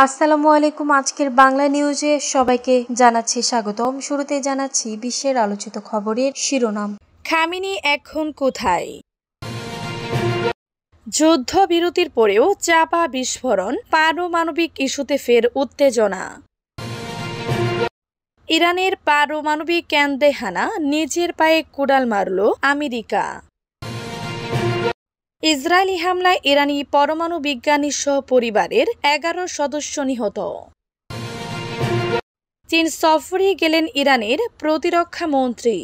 আসসালামু আলাইকুম। আজকের বাংলা নিউজে সবাইকে জানাচ্ছি স্বাগতম। শুরুতে জানাচ্ছি বিশ্বের আলোচিত খবরের শিরোনাম। খামেনি এখন কোথায়? যুদ্ধবিরতির পরেও চাপা বিস্ফোরণ, পারমাণবিক ইস্যুতে ফের উত্তেজনা। ইরানের পারমাণবিক কেন্দ্রে হানা, নিজের পায়ে কুড়াল মারল আমেরিকা। ইসরায়েলি হামলায় ইরানি পরমাণু বিজ্ঞানী সহ পরিবারের 11 সদস্য নিহত। চীন সফরে গেলেন ইরানের প্রতিরক্ষা মন্ত্রী।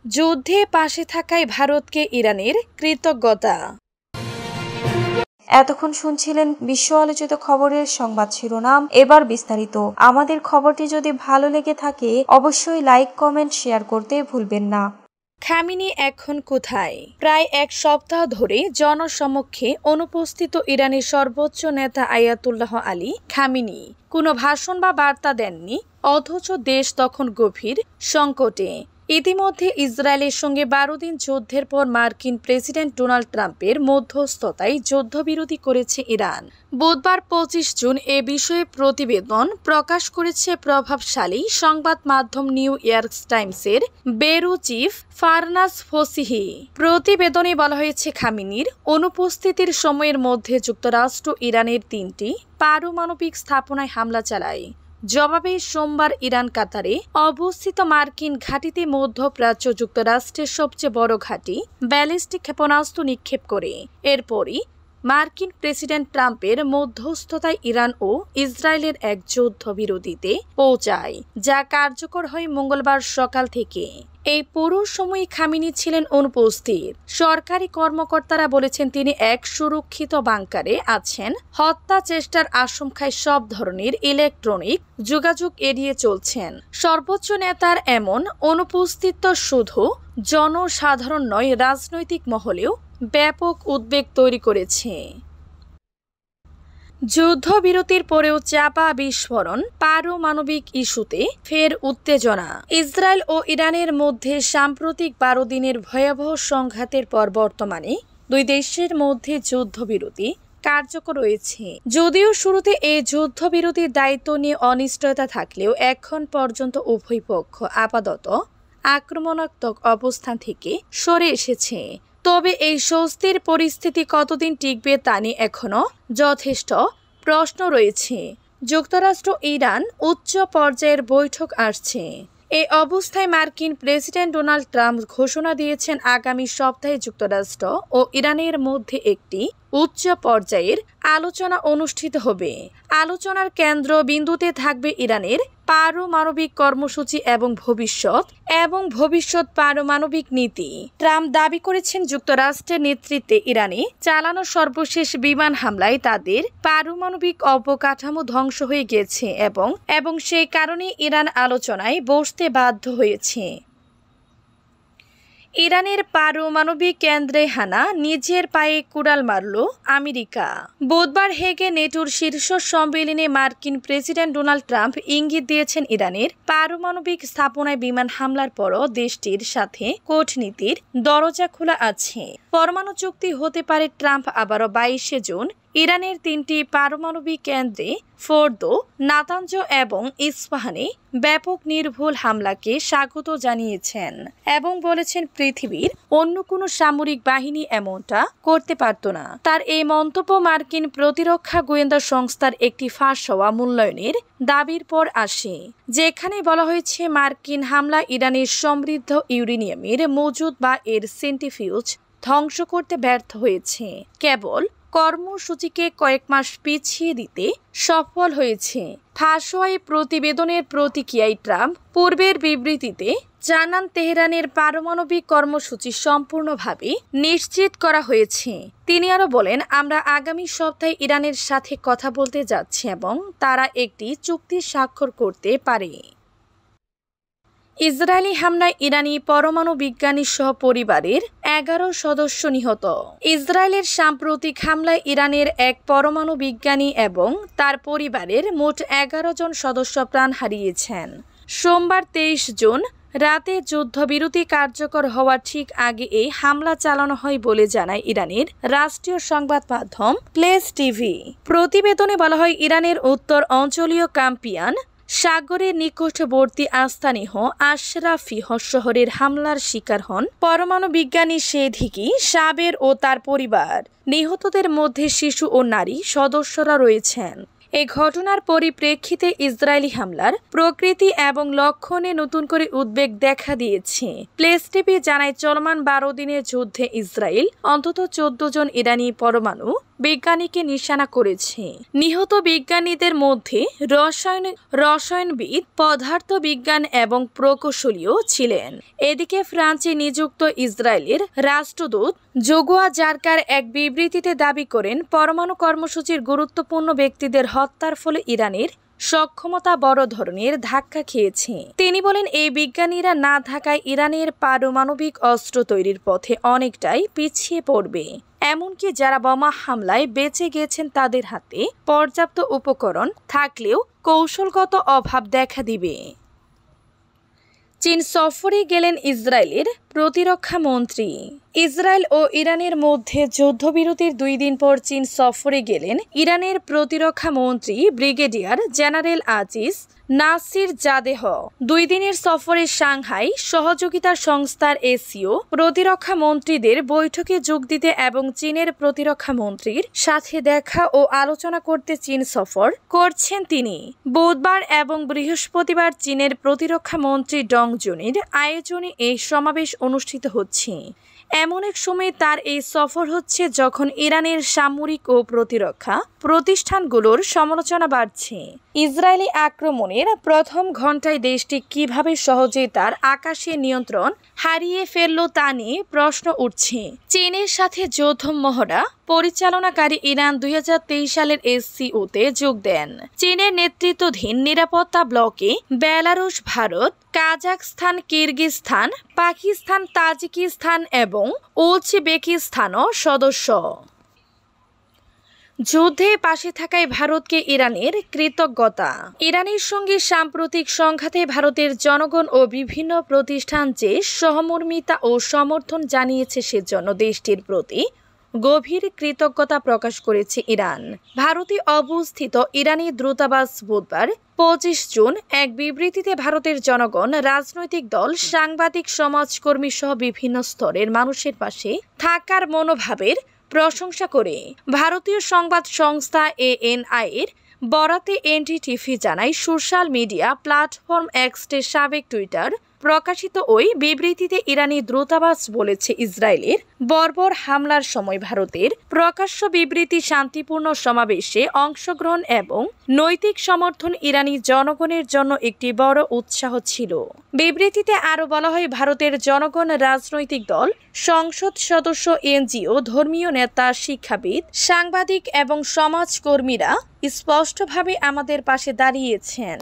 যুদ্ধে পাশে থাকায় ভারতকে ইরানের কৃতজ্ঞতা। এতক্ষণ শুনছিলেন বিশ্ব আলোচিত খবরের সংবাদ শিরোনাম। এবার বিস্তারিত। আমাদের খবরটি যদি ভালো লেগে থাকে অবশ্যই লাইক, কমেন্ট, শেয়ার করতে ভুলবেন না। খামেনি এখন কোথায়? প্রায় এক সপ্তাহ ধরে জনসমক্ষে অনুপস্থিত ইরানের সর্বোচ্চ নেতা আয়াতুল্লাহ আলী খামেনি কোনো ভাষণ বা বার্তা দেননি, অথচ দেশ তখন গভীর সংকটে। ইতিমধ্যে ইসরায়েলের সঙ্গে 12 দিন যুদ্ধের পর মার্কিন প্রেসিডেন্ট ডোনাল্ড ট্রাম্পের মধ্যস্থতায় যুদ্ধবিরতি করেছে ইরান। বুধবার 25 জুন এ বিষয়ে প্রতিবেদন প্রকাশ করেছে প্রভাবশালী সংবাদ মাধ্যম নিউ ইয়র্ক টাইমসের ব্যুরো চিফ ফারনাস ফসিহি। প্রতিবেদনে বলা হয়েছে, খামেনির অনুপস্থিতির সময়ের মধ্যে যুক্তরাষ্ট্র ইরানের 3টি পারমাণবিক স্থাপনায় হামলা চালায়। জবাবে সোমবার ইরান কাতারে অবস্থিত মার্কিন ঘাঁটিতে মধ্যপ্রাচ্য যুক্তরাষ্ট্রের সবচেয়ে বড় ঘাঁটি ব্যালিস্টিক ক্ষেপণাস্ত্র নিক্ষেপ করে। এরপরই মার্কিন প্রেসিডেন্ট ট্রাম্পের মধ্যস্থতায় ইরান ও ইসরায়েলের এক যুদ্ধবিরতিতে পৌঁছায়, যা কার্যকর হয় মঙ্গলবার সকাল থেকে। এই পুরো সময় খামেনি ছিলেন অনুপস্থিত। সরকারি কর্মকর্তারা বলেছেন তিনি এক সুরক্ষিত বাংকারে আছেন। হত্যা চেষ্টার আশঙ্কায় সব ধরনের ইলেকট্রনিক যোগাযোগ এড়িয়ে চলছেন। সর্বোচ্চ নেতার এমন অনুপস্থিত শুধু জনসাধারণ নয়, রাজনৈতিক মহলেও ব্যাপক উদ্বেগ তৈরি করেছে। যুদ্ধবিরতির পরেও চাপা বিস্ফোরণ, পারমাণবিক ইস্যুতে ফের উত্তেজনা। ইসরায়েল ও ইরানের মধ্যে সাম্প্রতিক 12 দিনের ভয়াবহ সংঘাতের পর বর্তমানে দুই দেশের মধ্যে যুদ্ধবিরতি কার্যকর রয়েছে। যদিও শুরুতে এই যুদ্ধবিরতির দায়িত্ব নিয়ে অনিশ্চয়তা থাকলেও এখন পর্যন্ত উভয় পক্ষ আপাতত আক্রমণাত্মক অবস্থান থেকে সরে এসেছে। তবে এই স্বস্তির পরিস্থিতি কতদিন টিকবে তা নিয়ে এখনও যথেষ্ট প্রশ্ন রয়েছে। যুক্তরাষ্ট্র ইরান উচ্চ পর্যায়ের বৈঠক আসছে। এই অবস্থায় মার্কিন প্রেসিডেন্ট ডোনাল্ড ট্রাম্প ঘোষণা দিয়েছেন আগামী সপ্তাহে যুক্তরাষ্ট্র ও ইরানের মধ্যে একটি উচ্চ পর্যায়ের আলোচনা অনুষ্ঠিত হবে। আলোচনার কেন্দ্রবিন্দুতে থাকবে ইরানের পারমাণবিক কর্মসূচি এবং ভবিষ্যৎ পারমাণবিক নীতি। ট্রাম্প দাবি করেছেন যুক্তরাষ্ট্রের নেতৃত্বে ইরানে চালানো সর্বশেষ বিমান হামলায় তাদের পারমাণবিক অবকাঠামো ধ্বংস হয়ে গেছে এবং সেই কারণে ইরান আলোচনায় বসতে বাধ্য হয়েছে। ইরানের পারমাণবিক কেন্দ্রে হানা, নিজের পায়ে কুড়াল মারল আমেরিকা। বুধবার হেগে নেটোর শীর্ষ সম্মেলনে মার্কিন প্রেসিডেন্ট ডোনাল্ড ট্রাম্প ইঙ্গিত দিয়েছেন ইরানের পারমাণবিক স্থাপনায় বিমান হামলার পরও দেশটির সাথে কূটনীতির দরজা খোলা আছে। পরমাণু চুক্তি হতে পারে। ট্রাম্প আবারও 22 জুন ইরানের 3টি পারমাণবিক কেন্দ্রে ফোর্দো, নাতাঞ্জ এবং ইস্পাহানে ব্যাপক নির্ভুল হামলাকে স্বাগত জানিয়েছেন এবং বলেছেন পৃথিবীর অন্য কোনো সামরিক বাহিনী এমনটা করতে পারত না। তার এই মন্তব্য মার্কিন প্রতিরক্ষা গোয়েন্দা সংস্থার একটি ফাঁস হওয়া মূল্যায়নের দাবির পর আসে, যেখানে বলা হয়েছে মার্কিন হামলা ইরানের সমৃদ্ধ ইউরেনিয়ামের মজুদ বা এর সেন্ট্রিফিউজ ধ্বংস করতে ব্যর্থ হয়েছে, কেবল কর্মসূচিকে কয়েক মাস পিছিয়ে দিতে সফল হয়েছে। ফাঁস হওয়া প্রতিবেদনের প্রতিক্রিয়ায় ট্রাম্প পূর্বের বিবৃতিতে জানান তেহরানের পারমাণবিক কর্মসূচি সম্পূর্ণভাবে নিশ্চিত করা হয়েছে। তিনি আরও বলেন, আমরা আগামী সপ্তাহে ইরানের সাথে কথা বলতে যাচ্ছি এবং তারা একটি চুক্তি স্বাক্ষর করতে পারে। ইসরায়েলি হামলায় ইরানি পরমাণু বিজ্ঞানী সহ পরিবারের 11 সদস্য নিহত। ইসরায়েলের সাম্প্রতিক হামলায় ইরানের এক পরমাণু বিজ্ঞানী এবং তার পরিবারের মোট 11 জন সদস্য প্রাণ হারিয়েছেন। সোমবার 23 জুন রাতে যুদ্ধবিরতি কার্যকর হওয়ার ঠিক আগে এই হামলা চালানো হয় বলে জানায় ইরানের রাষ্ট্রীয় সংবাদ মাধ্যম প্লেস টিভি। প্রতিবেদনে বলা হয়, ইরানের উত্তর অঞ্চলীয় কাম্পিয়ান সাগরের নিকটবর্তী আস্তানিহ আশরাফিহ শহরের হামলার শিকার হন পরমাণু বিজ্ঞানী সেধিকি সাবের ও তার পরিবার। নিহতদের মধ্যে শিশু ও নারী সদস্যরা রয়েছেন। এই ঘটনার পরিপ্রেক্ষিতে ইসরায়েলি হামলার প্রকৃতি এবং লক্ষণে নতুন করে উদ্বেগ দেখা দিয়েছে। প্লেস টিভি জানায়, চলমান 12 দিনের যুদ্ধে ইসরায়েল অন্তত 14 জন ইরানি পরমাণু বিজ্ঞানীকে নিশানা করেছে। নিহত বিজ্ঞানীদের মধ্যে রসায়নবিদ, পদার্থবিজ্ঞান এবং প্রকৌশলীও ছিলেন। এদিকে ফ্রান্সে নিযুক্ত ইসরায়েলের রাষ্ট্রদূত জোগোয়া জারকার এক বিবৃতিতে দাবি করেন, পরমাণু কর্মসূচির গুরুত্বপূর্ণ ব্যক্তিদের হত্যার ফলে ইরানের সক্ষমতা বড় ধরনের ধাক্কা খেয়েছে। তিনি বলেন, এই বিজ্ঞানীরা না থাকায় ইরানের পারমাণবিক অস্ত্র তৈরির পথে অনেকটাই পিছিয়ে পড়বে। এমনকি যারা বোমা হামলায় বেঁচে গিয়েছেন তাদের হাতে পর্যাপ্ত উপকরণ থাকলেও কৌশলগত অভাব দেখা দিবে। চীন সফরে গেলেন ইসরায়েলের প্রতিরক্ষা মন্ত্রী। ইসরায়েল ও ইরানের মধ্যে যুদ্ধবিরতির 2 দিন পর চীন সফরে গেলেন ইরানের প্রতিরক্ষা মন্ত্রী ব্রিগেডিয়ার জেনারেল আজিজ নাসির জাদেহ। 2 দিনের সফরে সাংহাই সহযোগিতা সংস্থার এসিও প্রতিরক্ষা মন্ত্রীদের বৈঠকে যোগ দিতে এবং চীনের প্রতিরক্ষা মন্ত্রীর সাথে দেখা ও আলোচনা করতে চীন সফর করছেন তিনি। বুধবার এবং বৃহস্পতিবার চীনের প্রতিরক্ষা মন্ত্রী ডং জুনির আয়োজনে এই সমাবেশ অনুষ্ঠিত হচ্ছে। এমন এক সময় তার এই সফর হচ্ছে যখন ইরানের সামরিক ও প্রতিরক্ষা প্রতিষ্ঠানগুলোর সমালোচনা বাড়ছে। ইসরায়েলি আক্রমণের প্রথম ঘণ্টায় দেশটি কিভাবে সহজে তার আকাশে নিয়ন্ত্রণ হারিয়ে ফেলল তা নিয়ে প্রশ্ন উঠছে। চীনের সাথে যৌথ মহড়া পরিচালনাকারী ইরান 2023 সালের এসসিওতে যোগ দেন। চীনের নেতৃত্বাধীন নিরাপত্তা ব্লকে বেলারুশ, ভারত, কাজাখস্তান, কিরগিজস্তান, পাকিস্তান, তাজিকিস্তান এবং উজবেকিস্তানও সদস্য। যুদ্ধে পাশে থাকায় ভারতকে ইরানের কৃতজ্ঞতা। ইরানের সঙ্গে সাম্প্রতিক সংঘাতে ভারতের জনগণ ও বিভিন্ন প্রতিষ্ঠান যে সহমর্মিতা ও সমর্থন জানিয়েছে সেজন্য দেশটির প্রতি গভীর কৃতজ্ঞতা প্রকাশ করেছে ইরান। ভারতে অবস্থিত ইরানি দূতাবাস বুধবার 25 জুন এক বিবৃতিতে ভারতের জনগণ, রাজনৈতিক দল, সাংবাদিক, সমাজকর্মী সহ বিভিন্ন স্তরের মানুষের পাশে থাকার মনোভাবের প্রশংসা করে ভারতীয় সংবাদ সংস্থা ANI এর বরাতে এনডিটিভি জানায়, সোশ্যাল মিডিয়া প্ল্যাটফর্ম এক্সের সাবেক টুইটার প্রকাশিত ওই বিবৃতিতে ইরানি দূতাবাস বলেছে, ইসরায়েলের বর্বর হামলার সময় ভারতের প্রকাশ্য বিবৃতি, শান্তিপূর্ণ সমাবেশে অংশগ্রহণ এবং নৈতিক সমর্থন ইরানি জনগণের জন্য একটি বড় উৎসাহ ছিল। বিবৃতিতে আরও বলা হয়, ভারতের জনগণ, রাজনৈতিক দল, সংসদ সদস্য, এনজিও, ধর্মীয় নেতা, শিক্ষাবিদ, সাংবাদিক এবং সমাজকর্মীরা স্পষ্টভাবে আমাদের পাশে দাঁড়িয়েছেন।